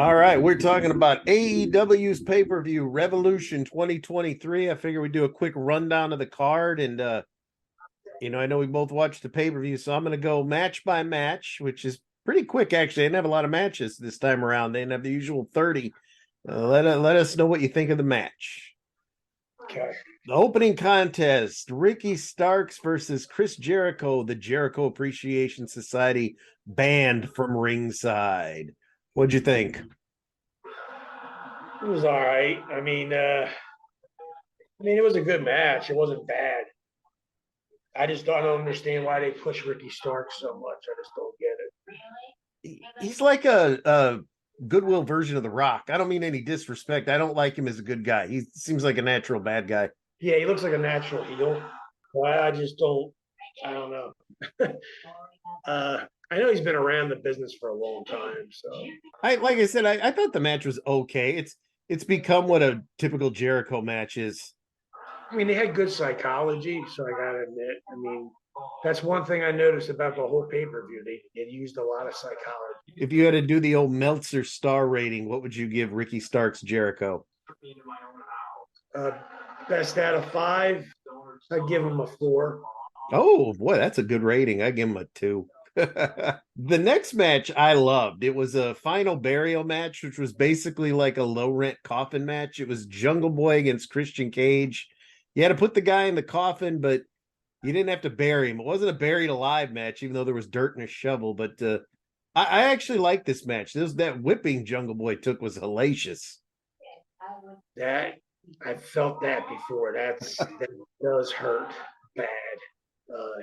All right, we're talking about AEW's pay-per-view Revolution 2023. I figure we do a quick rundown of the card, and I know we both watched the pay-per-view, so I'm going to go match by match, which is pretty quick actually. I didn't have a lot of matches this time around. They didn't have the usual 30. Let us know what you think of the match. Okay. The opening contest: Ricky Starks versus Chris Jericho, the Jericho Appreciation Society banned from ringside. What'd you think? It was all right. It was a good match. It wasn't bad. I just don't understand why they push Ricky Stark so much. I just don't get it. He's like a goodwill version of The Rock. I don't mean any disrespect. I don't like him as a good guy. He seems like a natural bad guy. Yeah, he looks like a natural heel. Well, I just don't. I don't know. I know he's been around the business for a long time. So like I said, I thought the match was okay. It's become what a typical Jericho match is. they had good psychology, so I gotta admit. That's one thing I noticed about the whole pay-per-view. They used a lot of psychology. If you had to do the old Meltzer star rating, what would you give Ricky Starks Jericho? Best out of 5, I'd give him a 4. Oh boy, that's a good rating. I give him a 2. The next match I loved. It was a final burial match, which was basically like a low rent coffin match. It was Jungle Boy against Christian Cage. You had to put the guy in the coffin, but you didn't have to bury him. It wasn't a buried alive match, even though there was dirt and a shovel. But I actually liked this match. That whipping Jungle Boy took was hellacious. That I felt that before. That does hurt bad.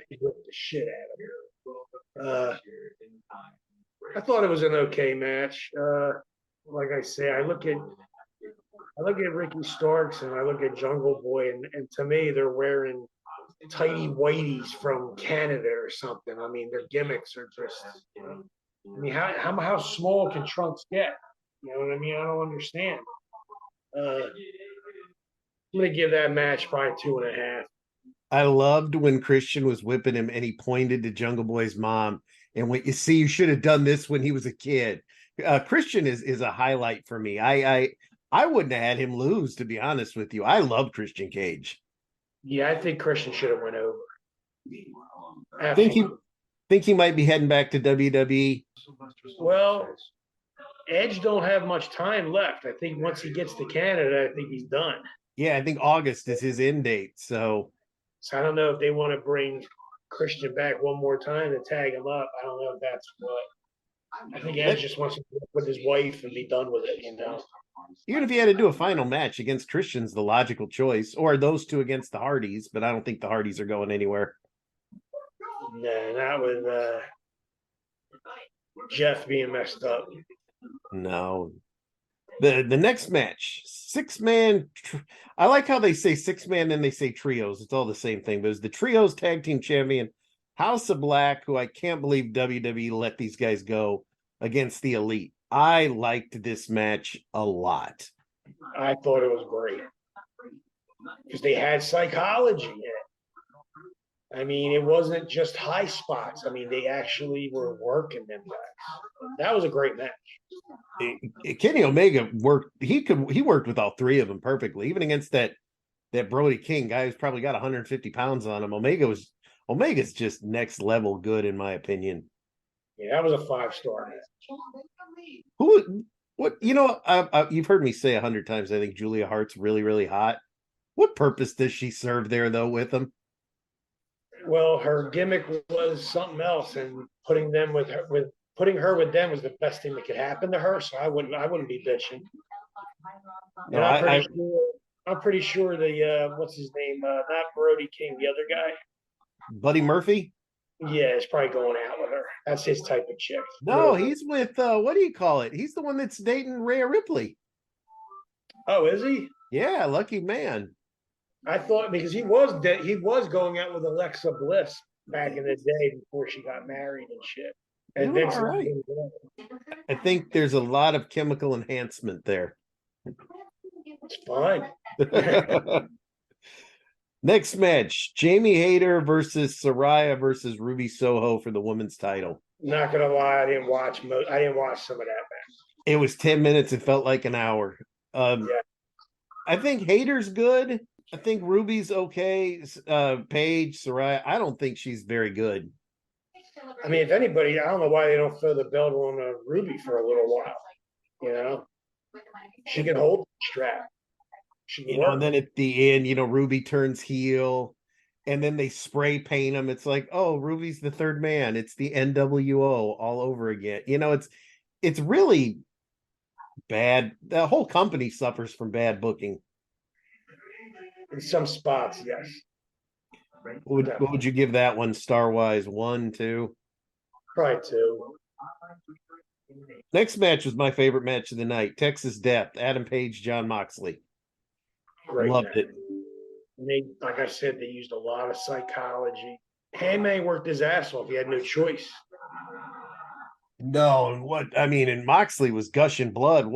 He whipped the shit out of her. I thought it was an okay match. Like I say, I look at Ricky Starks and I look at Jungle Boy, and to me, they're wearing tidy whiteys from Canada or something. Their gimmicks are just, how small can trunks get? You know what I mean? I don't understand. I'm gonna give that match probably 2.5. I loved when Christian was whipping him and he pointed to Jungle Boy's mom. And what you should have done this when he was a kid. Christian is a highlight for me. I wouldn't have had him lose, to be honest with you. I love Christian Cage. Yeah, I think Christian should have went over. I think he might be heading back to WWE. Well, Edge don't have much time left. I think once he gets to Canada, I think he's done. Yeah, I think August is his end date. So I don't know if they want to bring Christian back one more time and tag him up. I don't know if that's what. I think Edge just wants to work with his wife and be done with it, Even if he had to do a final match against Christian's the logical choice, or those two against the Hardys, but I don't think the Hardys are going anywhere. No, not with Jeff being messed up. No. The next match, 6-man. I like how they say 6-man, then they say trios. It's all the same thing. But it was the trios tag team champion, House of Black, who I can't believe WWE let these guys go against the Elite. I liked this match a lot. I thought it was great because they had psychology in it. It wasn't just high spots. They actually were working them guys. That was a great match. Kenny Omega worked. He worked with all three of them perfectly, even against that Brody King guy who's probably got 150 pounds on him. Omega's just next level good in my opinion. Yeah, that was a 5-star match. What you've heard me say 100 times. I think Julia Hart's really, really hot. What purpose does she serve there though with him? Well, her gimmick was something else, and putting her with them was the best thing that could happen to her. So I wouldn't be bitching. No, I'm pretty sure the what's his name? Not Brody King, the other guy, Buddy Murphy. Yeah, it's probably going out with her. That's his type of chick. No, he's with what do you call it? He's the one that's dating Rhea Ripley. Oh, is he? Yeah, lucky man. I thought because he was going out with Alexa Bliss back in the day before she got married and shit. And Vince, all right. I think there's a lot of chemical enhancement there. It's fine. Next match, Jamie Hayter versus Saraya versus Ruby Soho for the women's title. Not gonna lie, I didn't watch some of that match. It was 10 minutes. It felt like an hour. Yeah. I think Hater's good. I think Ruby's okay. Paige, Soraya, I don't think she's very good. I mean, if anybody, I don't know why they don't throw the belt on Ruby for a little while. You know, she can hold the strap. She can And work. then at the end, Ruby turns heel and then they spray paint him. It's like, oh, Ruby's the third man. It's the NWO all over again. It's really bad. The whole company suffers from bad booking. In some spots, yes. What would you give that one star wise? 1, 2? Probably two. Next match was my favorite match of the night. Texas Death, Adam Page, John Moxley. Great Loved match. it. And they, like I said, they used a lot of psychology. Hangman worked his ass off. He had no choice. No, and Moxley was gushing blood,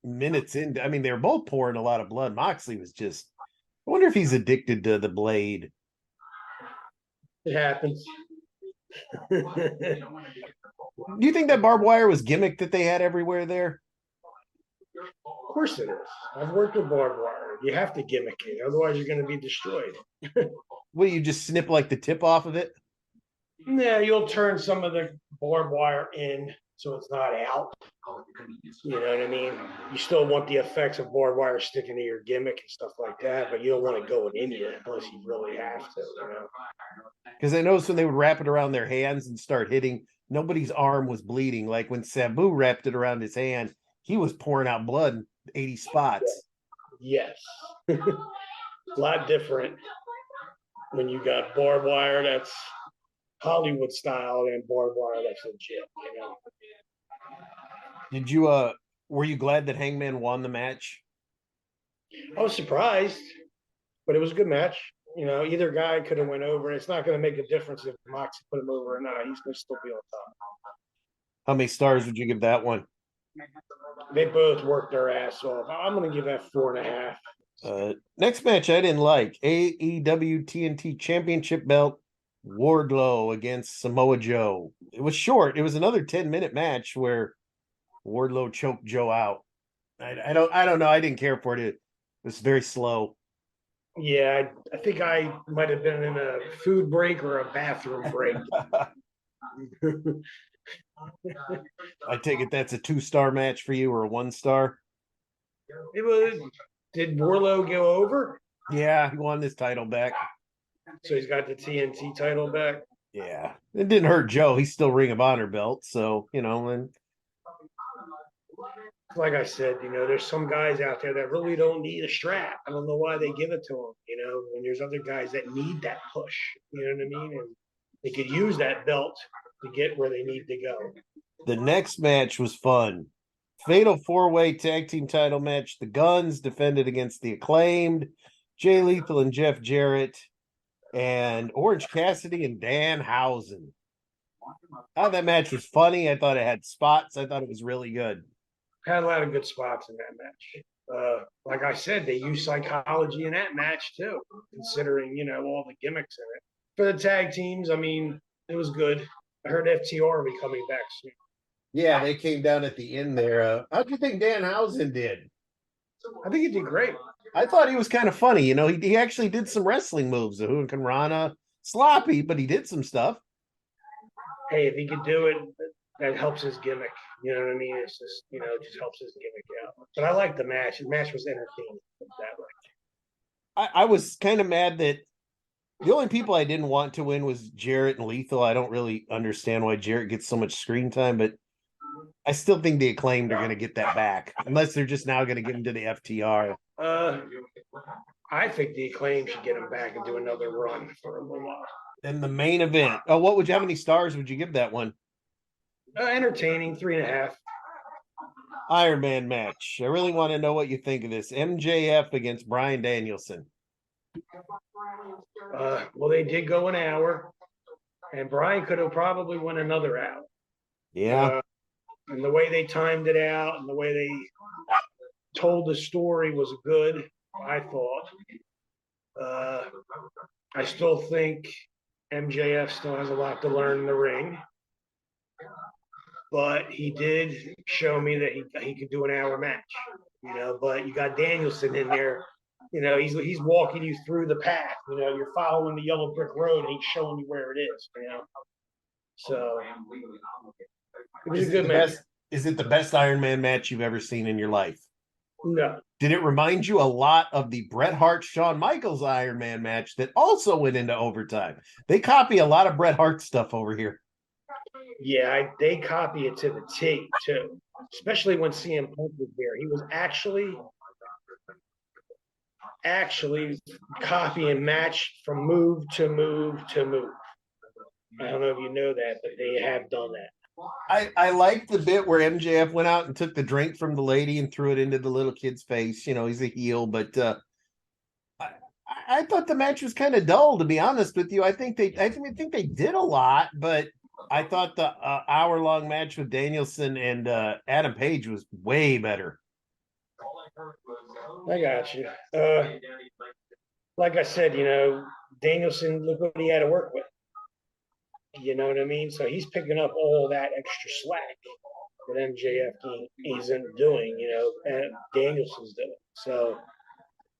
minutes in? I mean, they were both pouring a lot of blood. Moxley was just, I wonder if he's addicted to the blade. It happens. Do you think that barbed wire was gimmick that they had everywhere there? Of course it is. I've worked with barbed wire. You have to gimmick it, otherwise you're going to be destroyed. What, you just snip like the tip off of it? Yeah, you'll turn some of the barbed wire in so it's not out. You know what I mean? You still want the effects of barbed wire sticking to your gimmick and stuff like that, but you don't want it going in you unless you really have to, you know? Because I noticed when they would wrap it around their hands and start hitting, nobody's arm was bleeding. Like when Sabu wrapped it around his hand, he was pouring out blood in 80 spots. Yes. A lot different when you got barbed wire that's Hollywood style and barbed wire that's legit, you know? Did you were you glad that Hangman won the match? I was surprised, but it was a good match. You know, either guy could have went over. It's not going to make a difference if Moxie put him over or not. He's going to still be on top. How many stars would you give that one? They both worked their ass off. I'm going to give that 4.5. Next match I didn't like. AEW TNT Championship belt, Wardlow against Samoa Joe. It was short. It was another 10-minute match where Wardlow choked Joe out. I don't know. I didn't care for it. It was very slow. Yeah, I think I might have been in a food break or a bathroom break. I take it that's a 2-star match for you or a 1-star? It was. Did Warlow go over? Yeah, he won this title back. So he's got the TNT title back. Yeah, it didn't hurt Joe. He's still Ring of Honor belt, so and Like I said, you know, there's some guys out there that really don't need a strap. I don't know why they give it to them, you know, and there's other guys that need that push, you know what I mean? And they could use that belt to get where they need to go. the next match was fun. Fatal 4-way tag team title match. The Guns defended against the Acclaimed, Jay Lethal and Jeff Jarrett, and Orange Cassidy and Danhausen. I thought that match was funny. I thought it had spots. I thought it was really good. Had a lot of good spots in that match. Like I said, they used psychology in that match too, considering, you know, all the gimmicks in it. For the tag teams, I mean, it was good. I heard FTR will be coming back soon. Yeah, they came down at the end there. How'd you think Danhausen did? I think he did great. I thought he was kind of funny. He actually did some wrestling moves. The Hurricane Rana, sloppy, but he did some stuff. Hey, if he could do it, that helps his gimmick. You know what I mean? It's just, you know, it just helps his gimmick out. But I like the match. The match was entertaining that way. I was kind of mad that the only people I didn't want to win was Jarrett and Lethal. I don't really understand why Jarrett gets so much screen time, but I still think the Acclaimed are going to get that back, unless they're just now going to give him to the FTR. I think the Acclaim should get him back and do another run for a little while. Then the main event. Oh, how many stars would you give that one? Entertaining, 3.5. Iron Man match. I really want to know what you think of this. MJF against Bryan Danielson. Well, they did go an hour, and Bryan could have probably went another hour. Yeah. And the way they timed it out and the way they told the story was good, I thought. I still think MJF still has a lot to learn in the ring. but he did show me that he could do an hour match. But you got Danielson in there. He's walking you through the path. You're following the yellow brick road, and he's showing you where it is. So it was a good match. Is it the best Iron Man match you've ever seen in your life? No. Did it remind you a lot of the Bret Hart Shawn Michaels Iron Man match that also went into overtime? They copy a lot of Bret Hart stuff over here. Yeah, they copy it to the T too, especially when CM Punk was there. He was actually copy and match from move to move to move. I don't know if you know that, but they have done that. I liked the bit where MJF went out and took the drink from the lady and threw it into the little kid's face. He's a heel, but I thought the match was kind of dull, to be honest with you. I think they did a lot, but I thought the hour-long match with Danielson and Adam Page was way better. I got you. Like I said, Danielson, look what he had to work with. You know what I mean? So he's picking up all that extra slack that MJF isn't doing, and Danielson's doing. So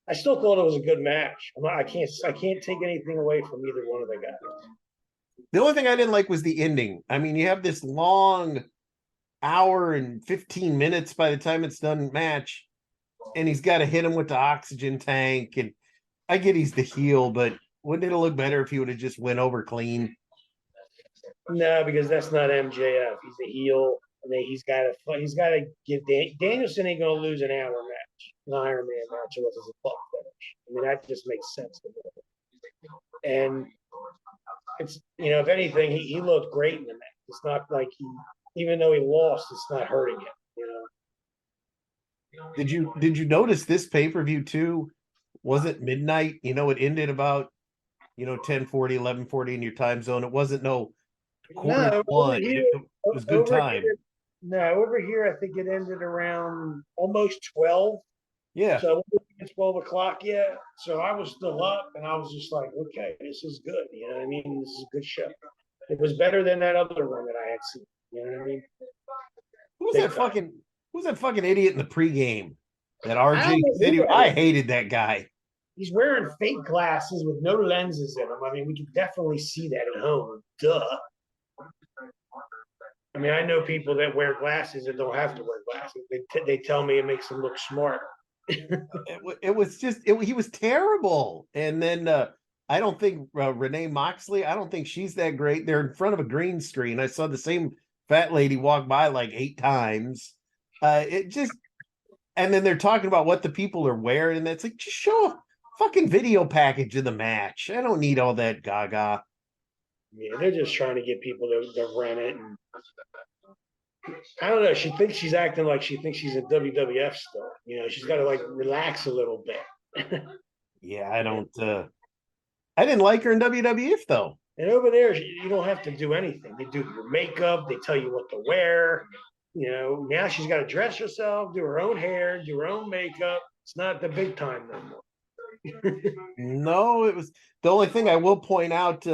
I still thought it was a good match. I can't take anything away from either one of the guys. The only thing I didn't like was the ending. I mean, you have this long hour and 15 minutes by the time it's done match, and he's got to hit him with the oxygen tank. And I get he's the heel, but wouldn't it look better if he would have just went over clean? No, because that's not MJF. He's a heel, and he's got to give Danielson ain't gonna lose an hour match, an Iron Man match, unless it's a fuck finish. I mean, that just makes sense to me. And it's if anything, he looked great in the match. It's not like even though he lost, it's not hurting him. Did you notice this pay-per-view too? Was it midnight? It ended about 10:40, 11:40 in your time zone. It wasn't quarter one. It was good time. Over here, I think it ended around almost 12. Yeah. So it's 12 o'clock yet. So I was still up, and I was just like, okay, this is good. You know what I mean? This is a good show. It was better than that other one that I had seen. You know what I mean? Who's that fucking idiot in the pregame? That RJ video? I hated that guy. He's wearing fake glasses with no lenses in them. I mean, we can definitely see that at home. Duh. I mean, I know people that wear glasses and don't have to wear glasses. They tell me it makes them look smart. It was just he was terrible. And then I don't think Renee Moxley, I don't think she's that great. They're in front of a green screen. I saw the same fat lady walk by like 8 times. And then they're talking about what the people are wearing, and that's like, just show a fucking video package of the match. I don't need all that gaga. Yeah, they're just trying to get people to rent it. And I don't know. She thinks she's acting like she thinks she's a WWF star. She's got to like relax a little bit. Yeah, I didn't like her in WWF though. And over there, you don't have to do anything. They do your makeup. They tell you what to wear. Now she's got to dress herself, do her own hair, do her own makeup. It's not the big time no more. No, it was the only thing I will point out.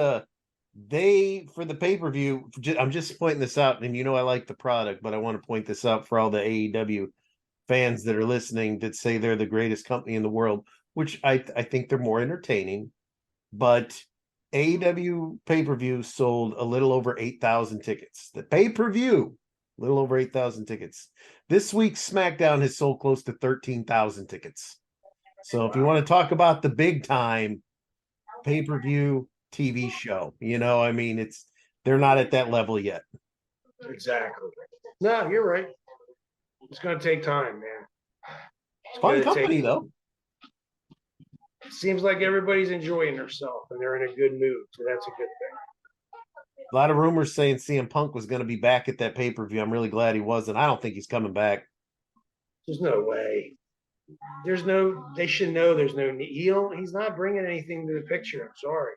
They, for the pay-per-view, I'm just pointing this out, and I like the product, but I want to point this out for all the AEW fans that are listening that say they're the greatest company in the world, which I think they're more entertaining. But AEW pay-per-view sold a little over 8,000 tickets. The pay-per-view, a little over 8,000 tickets. This week's SmackDown has sold close to 13,000 tickets. So if you want to talk about the big time pay-per-view TV show, I mean, they're not at that level yet. Exactly. No, you're right. It's going to take time, man. It's fun company, though. Seems like everybody's enjoying themselves and they're in a good mood, so that's a good thing. A lot of rumors saying CM Punk was going to be back at that pay-per-view. I'm really glad he wasn't. I don't think he's coming back. There's no way. They should know there's no need. He's not bringing anything to the picture. I'm sorry.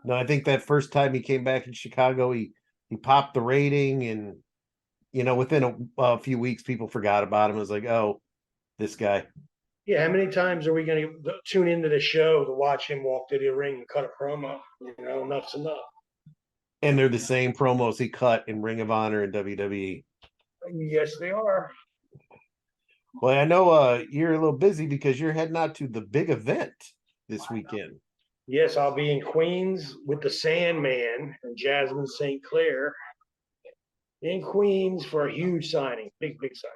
No, I think that first time he came back in Chicago, he popped the rating, and within a few weeks, people forgot about him. It was like, oh, this guy. Yeah, how many times are we going to tune into the show to watch him walk to the ring and cut a promo? Enough's enough. And they're the same promos he cut in Ring of Honor and WWE. Yes, they are. Well, I know you're a little busy because you're heading out to the big event this weekend. Yes, I'll be in Queens with the Sandman and Jasmine St. Clair in Queens for a huge signing, big signing.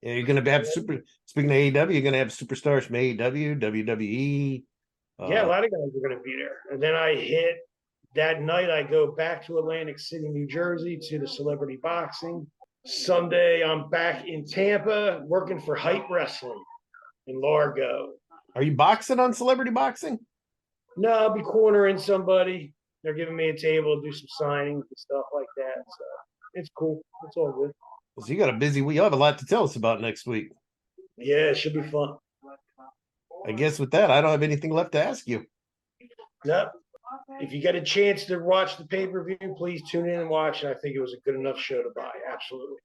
Yeah, you're going to have speaking of AEW, you're going to have superstars from AEW, WWE. Yeah, a lot of guys are going to be there. And then I hit that night, I go back to Atlantic City, New Jersey to the Celebrity Boxing. Sunday, I'm back in Tampa working for Hype Wrestling in Largo. Are you boxing on Celebrity Boxing? No, I'll be cornering somebody. They're giving me a table to do some signings and stuff like that. So it's cool. It's all good. So you got a busy week. You'll have a lot to tell us about next week. Yeah, it should be fun. I guess with that, I don't have anything left to ask you. No. If you get a chance to watch the pay-per-view, please tune in and watch. And I think it was a good enough show to buy. Absolutely.